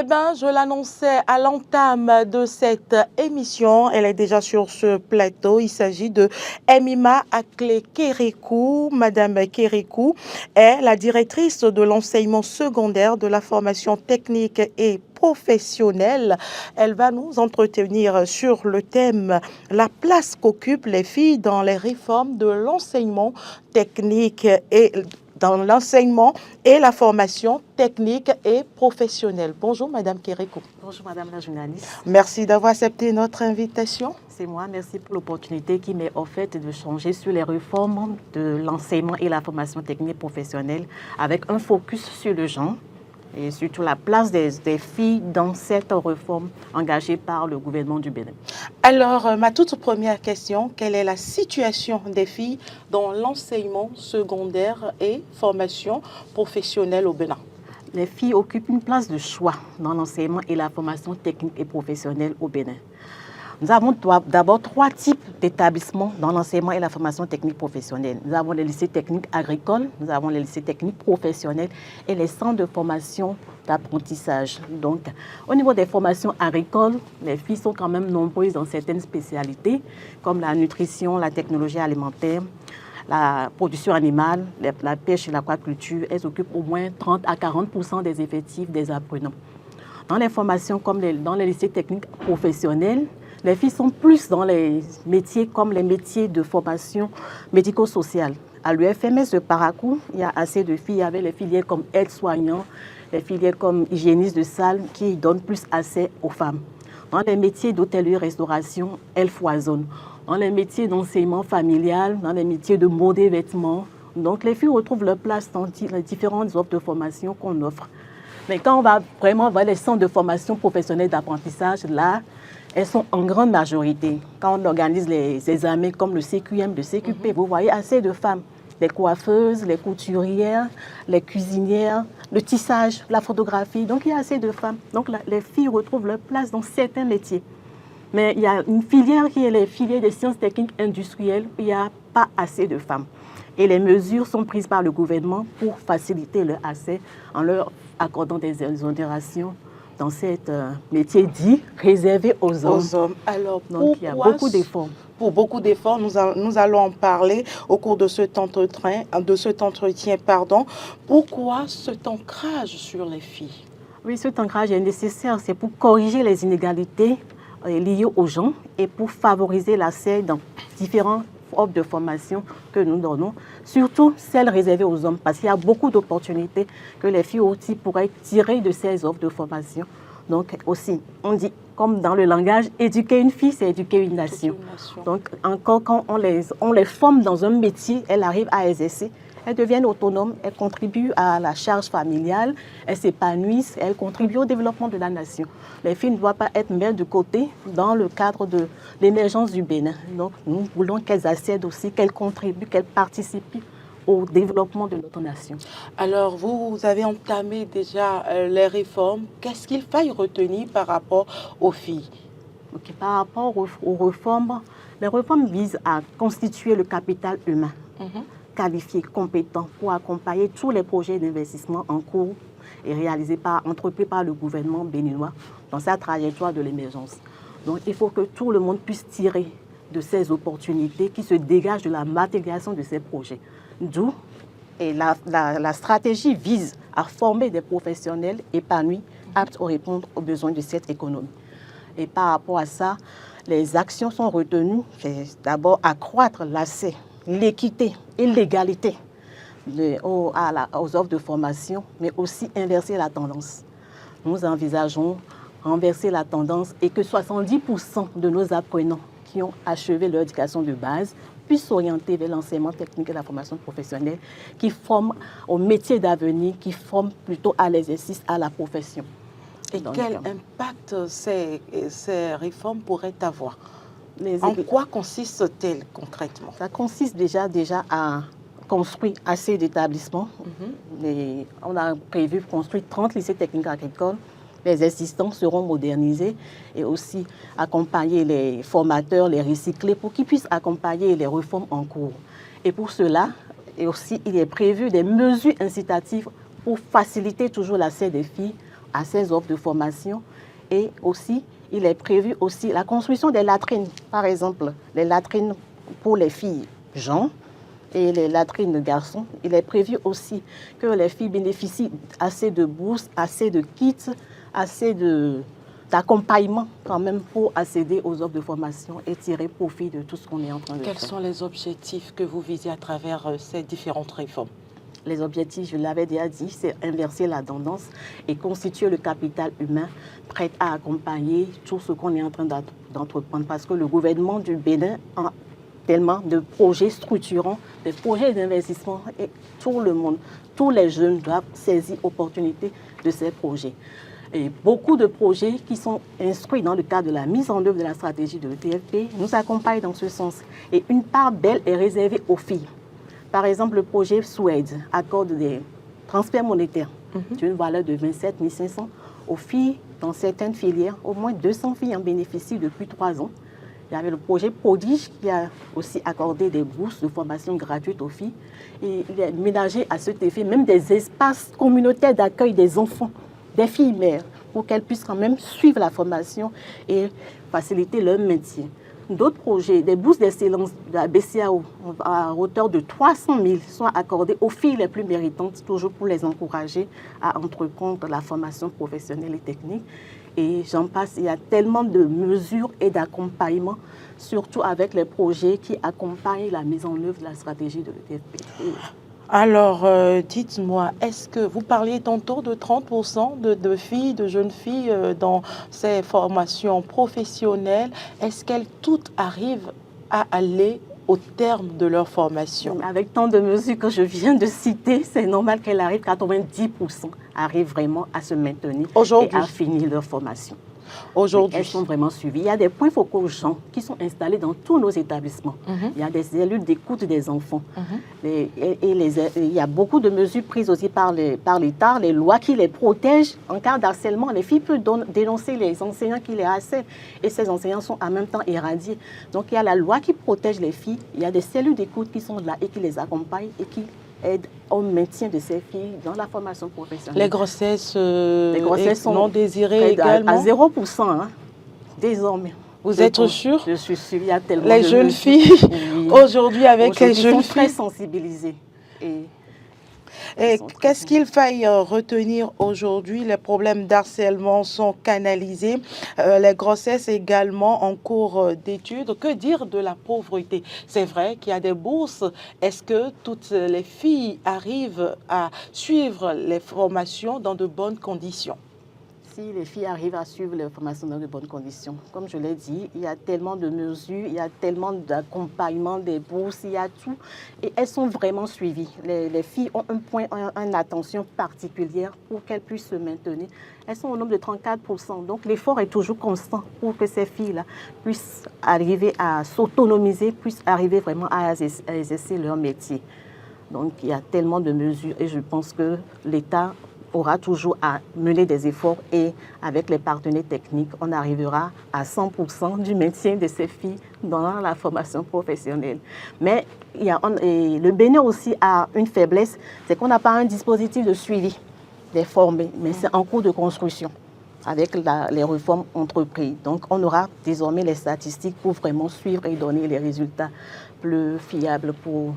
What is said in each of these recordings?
Eh bien, je l'annonçais à l'entame de cette émission. Elle est déjà sur ce plateau. Il s'agit de Emima Akle Kerikou. Madame Kerikou est la directrice de l'enseignement secondaire, de la formation technique et professionnelle. Elle va nous entretenir sur le thème la place qu'occupent les filles dans les réformes de l'enseignement technique et dans l'enseignement et la formation technique et professionnelle. Bonjour Madame Kerikou. Bonjour Madame la journaliste. Merci d'avoir accepté notre invitation. C'est moi, merci pour l'opportunité qui m'est offerte de changer sur les réformes de l'enseignement et la formation technique et professionnelle avec un focus sur le genre et surtout la place des filles dans cette réforme engagée par le gouvernement du Bénin. Alors, ma toute première question, quelle est la situation des filles dans l'enseignement secondaire et formation professionnelle au Bénin? Les filles occupent une place de choix dans l'enseignement et la formation technique et professionnelle au Bénin. Nous avons d'abord trois types d'établissements dans l'enseignement et la formation technique professionnelle. Nous avons les lycées techniques agricoles, nous avons les lycées techniques professionnels et les centres de formation d'apprentissage. Donc, au niveau des formations agricoles, les filles sont quand même nombreuses dans certaines spécialités, comme la nutrition, la technologie alimentaire, la production animale, la pêche et l'aquaculture. Elles occupent au moins 30 à 40% des effectifs des apprenants. Dans les formations comme dans les lycées techniques professionnels, les filles sont plus dans les métiers comme les métiers de formation médico-sociale. À l'UFMS de Parakou, il y a assez de filles avec les filières comme aide-soignant, les filières comme hygiéniste de salle qui donnent plus accès aux femmes. Dans les métiers d'hôtellerie-restauration, elles foisonnent. Dans les métiers d'enseignement familial, dans les métiers de mode et vêtements. Donc les filles retrouvent leur place dans les différentes offres de formation qu'on offre. Mais quand on va vraiment voir les centres de formation professionnelle d'apprentissage, là, elles sont en grande majorité. Quand on organise les examens comme le CQM, le CQP, vous voyez assez de femmes. Les coiffeuses, les couturières, les cuisinières, le tissage, la photographie. Donc il y a assez de femmes. Donc les filles retrouvent leur place dans certains métiers. Mais il y a une filière qui est les filières des sciences techniques industrielles où il n'y a pas assez de femmes. Et les mesures sont prises par le gouvernement pour faciliter leur accès en leur accordant des exonérations dans cet métier dit réservé aux hommes. Alors, donc il y a beaucoup d'efforts. Pour beaucoup d'efforts, nous allons en parler au cours de cet entretien. Pourquoi cet ancrage sur les filles? Oui, cet ancrage est nécessaire. C'est pour corriger les inégalités liées aux gens et pour favoriser l'accès dans différents offres de formation que nous donnons, surtout celles réservées aux hommes, parce qu'il y a beaucoup d'opportunités que les filles aussi pourraient tirer de ces offres de formation. Donc aussi, on dit, comme dans le langage, éduquer une fille, c'est éduquer une nation. Donc encore quand on les forme dans un métier, elles arrivent à exercer, elles deviennent autonomes, elles contribuent à la charge familiale, elles s'épanouissent, elles contribuent au développement de la nation. Les filles ne doivent pas être mises de côté dans le cadre de l'émergence du Bénin. Donc nous voulons qu'elles accèdent aussi, qu'elles contribuent, qu'elles participent au développement de notre nation. Alors, vous avez entamé déjà les réformes. Qu'est-ce qu'il faille retenir par rapport aux filles? Par rapport aux réformes, les réformes visent à constituer le capital humain qualifié, compétent pour accompagner tous les projets d'investissement en cours et entrepris par le gouvernement béninois dans sa trajectoire de l'émergence. Donc, il faut que tout le monde puisse tirer de ces opportunités qui se dégagent de la matérialisation de ces projets. D'où la stratégie vise à former des professionnels épanouis, aptes à répondre aux besoins de cette économie. Et par rapport à ça, les actions sont retenues. C'est d'abord accroître l'accès, l'équité et l'égalité aux offres de formation, mais aussi inverser la tendance. Nous envisageons renverser la tendance et que 70% de nos apprenants qui ont achevé leur éducation de base puissent s'orienter vers l'enseignement technique et la formation professionnelle, qui forment au métier d'avenir, qui forment plutôt à l'exercice, à la profession. Et quel impact ces réformes pourraient avoir? En quoi consiste-t-elle concrètement? Ça consiste déjà à construire assez d'établissements. On a prévu construire 30 lycées techniques agricoles. Les existants seront modernisés et aussi accompagner les formateurs, les recycler pour qu'ils puissent accompagner les réformes en cours. Et pour cela, il est prévu des mesures incitatives pour faciliter toujours l'accès des filles à ces offres de formation. Et aussi, il est prévu aussi la construction des latrines. Par exemple, les latrines pour les filles gens et les latrines de garçons. Il est prévu aussi que les filles bénéficient assez de bourses, assez de kits, assez d'accompagnement quand même pour accéder aux offres de formation et tirer profit de tout ce qu'on est en train de faire. Quels sont les objectifs que vous visez à travers ces différentes réformes? Les objectifs, je l'avais déjà dit, c'est inverser la tendance et constituer le capital humain prêt à accompagner tout ce qu'on est en train d'entreprendre. Parce que le gouvernement du Bénin a tellement de projets structurants, des projets d'investissement et tout le monde, tous les jeunes doivent saisir l'opportunité de ces projets. Et beaucoup de projets qui sont instruits dans le cadre de la mise en œuvre de la stratégie de l'ETFP nous accompagnent dans ce sens. Et une part belle est réservée aux filles. Par exemple, le projet Suède accorde des transferts monétaires d'une valeur de 27 500 aux filles dans certaines filières. Au moins 200 filles en bénéficient depuis 3 ans. Il y avait le projet Prodige qui a aussi accordé des bourses de formation gratuites aux filles. Et il a ménagé à cet effet même des espaces communautaires d'accueil des enfants, des filles mères, pour qu'elles puissent quand même suivre la formation et faciliter leur maintien. D'autres projets, des bourses d'excellence de la BCAO à hauteur de 300 000 sont accordées aux filles les plus méritantes, toujours pour les encourager à entreprendre la formation professionnelle et technique. Et j'en passe, il y a tellement de mesures et d'accompagnement, surtout avec les projets qui accompagnent la mise en œuvre de la stratégie de l'ETFP. Alors, dites-moi, est-ce que vous parliez tantôt de 30% de filles, de jeunes filles dans ces formations professionnelles? Est-ce qu'elles toutes arrivent à aller au terme de leur formation? Avec tant de mesures que je viens de citer, c'est normal qu'elles arrivent, 90% arrivent vraiment à se maintenir et à finir leur formation. Aujourd'hui, elles sont vraiment suivies. Il y a des points focaux gens qui sont installés dans tous nos établissements. Il y a des cellules d'écoute des enfants. Il y a beaucoup de mesures prises aussi par l'État, les lois qui les protègent en cas d'harcèlement. Les filles peuvent dénoncer les enseignants qui les harcèlent et ces enseignants sont en même temps irradiés. Donc il y a la loi qui protège les filles. Il y a des cellules d'écoute qui sont là et qui les accompagnent et qui aide au maintien de ces filles dans la formation professionnelle. Les grossesses sont non désirées également à 0%, hein, désormais. Vous êtes sûr? Je suis sûre, il y a tellement les de jeunes filles, oui. Aujourd'hui, avec les jeunes filles, sont très sensibilisées. Et qu'est-ce qu'il faille retenir aujourd'hui? Les problèmes d'harcèlement sont canalisés, les grossesses également en cours d'études. Que dire de la pauvreté? C'est vrai qu'il y a des bourses. Est-ce que toutes les filles arrivent à suivre les formations dans de bonnes conditions? Si les filles arrivent à suivre les formations dans de bonnes conditions, comme je l'ai dit, il y a tellement de mesures, il y a tellement d'accompagnement, des bourses, il y a tout. Et elles sont vraiment suivies. Les filles ont une attention particulière pour qu'elles puissent se maintenir. Elles sont au nombre de 34%. Donc l'effort est toujours constant pour que ces filles-là puissent arriver à s'autonomiser, puissent arriver vraiment à exercer leur métier. Donc il y a tellement de mesures et je pense que l'État aura toujours à mener des efforts et avec les partenaires techniques, on arrivera à 100% du maintien de ces filles dans la formation professionnelle. Mais le Bénin aussi a une faiblesse, c'est qu'on n'a pas un dispositif de suivi des formés, mais c'est en cours de construction avec les réformes entreprises. Donc on aura désormais les statistiques pour vraiment suivre et donner les résultats plus fiables pour...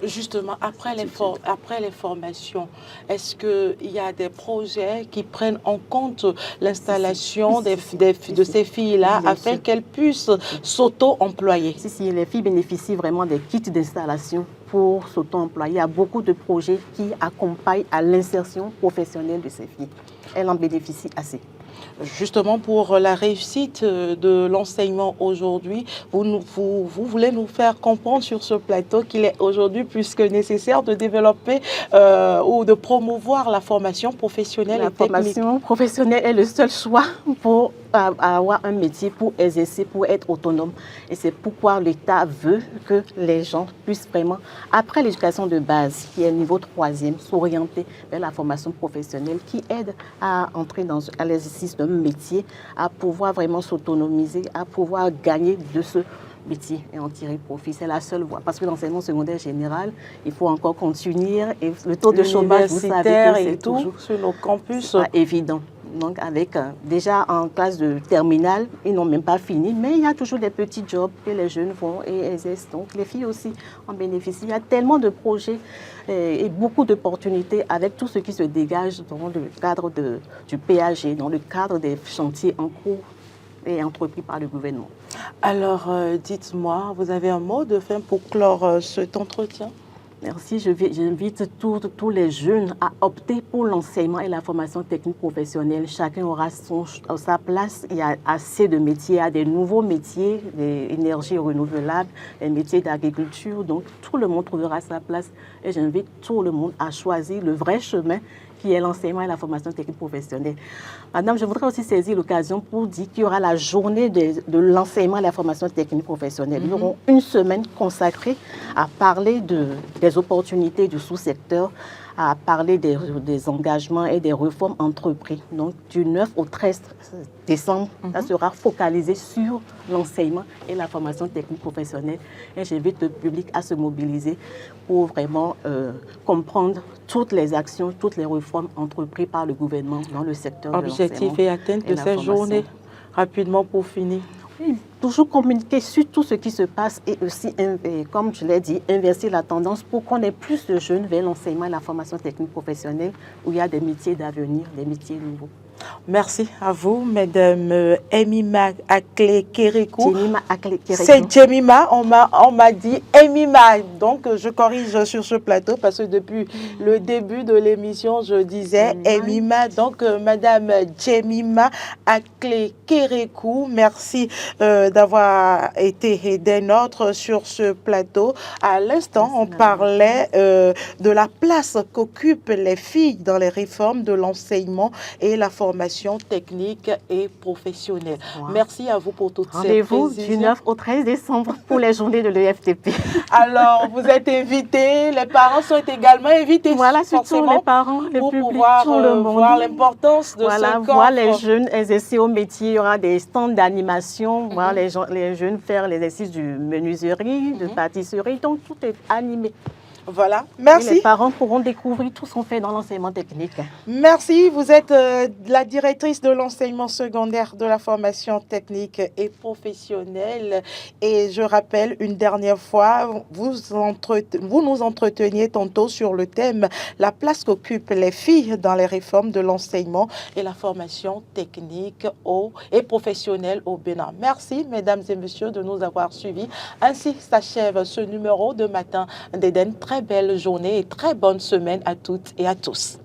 Justement, après les formations, est-ce qu'il y a des projets qui prennent en compte l'installation de ces filles-là afin qu'elles puissent s'auto-employer? Si, les filles bénéficient vraiment des kits d'installation pour s'auto-employer. Il y a beaucoup de projets qui accompagnent à l'insertion professionnelle de ces filles. Elles en bénéficient assez. Justement, pour la réussite de l'enseignement aujourd'hui, vous voulez nous faire comprendre sur ce plateau qu'il est aujourd'hui plus que nécessaire de développer ou de promouvoir la formation professionnelle et technique. La formation professionnelle est le seul choix pour avoir un métier, pour exercer, pour être autonome. Et c'est pourquoi l'État veut que les gens puissent vraiment, après l'éducation de base, qui est niveau 3e, s'orienter vers la formation professionnelle qui aide à entrer à l'exercice d'un métier, à pouvoir vraiment s'autonomiser, à pouvoir gagner de ce métier et en tirer profit. C'est la seule voie. Parce que l'enseignement secondaire général, il faut encore continuer. Et le taux de chômage, vous savez que c'est tout sur nos campus. C'est pas évident. Donc, avec déjà en classe de terminale, ils n'ont même pas fini, mais il y a toujours des petits jobs que les jeunes font et exercent. Donc, les filles aussi en bénéficient. Il y a tellement de projets et beaucoup d'opportunités avec tout ce qui se dégage dans le cadre du PAG, dans le cadre des chantiers en cours et entrepris par le gouvernement. Alors, dites-moi, vous avez un mot de fin pour clore cet entretien? Merci. J'invite tous les jeunes à opter pour l'enseignement et la formation technique professionnelle. Chacun aura sa place. Il y a assez de métiers, il y a des nouveaux métiers, des énergies renouvelables, des métiers d'agriculture. Donc, tout le monde trouvera sa place. Et j'invite tout le monde à choisir le vrai chemin qui est l'enseignement et la formation technique professionnelle. Madame, je voudrais aussi saisir l'occasion pour dire qu'il y aura la journée de l'enseignement et la formation technique professionnelle. Nous aurons une semaine consacrée à parler des opportunités du sous-secteur, à parler des engagements et des réformes entreprises. Donc, du 9 au 13 décembre, ça sera focalisé sur l'enseignement et la formation technique professionnelle. Et j'invite le public à se mobiliser pour vraiment comprendre toutes les actions, toutes les réformes entreprises par le gouvernement dans le secteur de l'enseignement. Objectif et atteinte de cette journée, rapidement pour finir. Oui, toujours communiquer sur tout ce qui se passe et aussi, comme je l'ai dit, inverser la tendance pour qu'on ait plus de jeunes vers l'enseignement et la formation technique professionnelle où il y a des métiers d'avenir, des métiers nouveaux. Merci à vous, Mesdames Emima Akle-Kérékou. Jemima Akle-Kérékou. C'est Jemima, on m'a dit Emima. Donc, je corrige sur ce plateau parce que depuis le début de l'émission, je disais Emima. Donc, Madame Jemima Akle-Kérékou, merci d'avoir été des nôtres sur ce plateau. À l'instant, on parlait de la place qu'occupent les filles dans les réformes de l'enseignement et la formation technique et professionnelle. Wow. Merci à vous pour toutes ces précisions. Rendez-vous du 9 au 13 décembre pour les journées de l'EFTP. Alors, vous êtes invités, les parents sont également invités. Voilà, surtout les parents, le pour public, pouvoir tout le monde. Voir l'importance de voilà, ce voir les jeunes exercer au métier. Il y aura des stands d'animation, voir les jeunes faire l'exercice de menuiserie, de pâtisserie. Donc, tout est animé. Voilà, merci. Et les parents pourront découvrir tout ce qu'on fait dans l'enseignement technique. Merci, vous êtes la directrice de l'enseignement secondaire, de la formation technique et professionnelle. Et je rappelle une dernière fois, vous nous entreteniez tantôt sur le thème « La place qu'occupent les filles dans les réformes de l'enseignement et la formation technique et professionnelle au Bénin ». Merci, mesdames et messieurs, de nous avoir suivis. Ainsi s'achève ce numéro de Matin d'Éden. Très belle journée et très bonne semaine à toutes et à tous.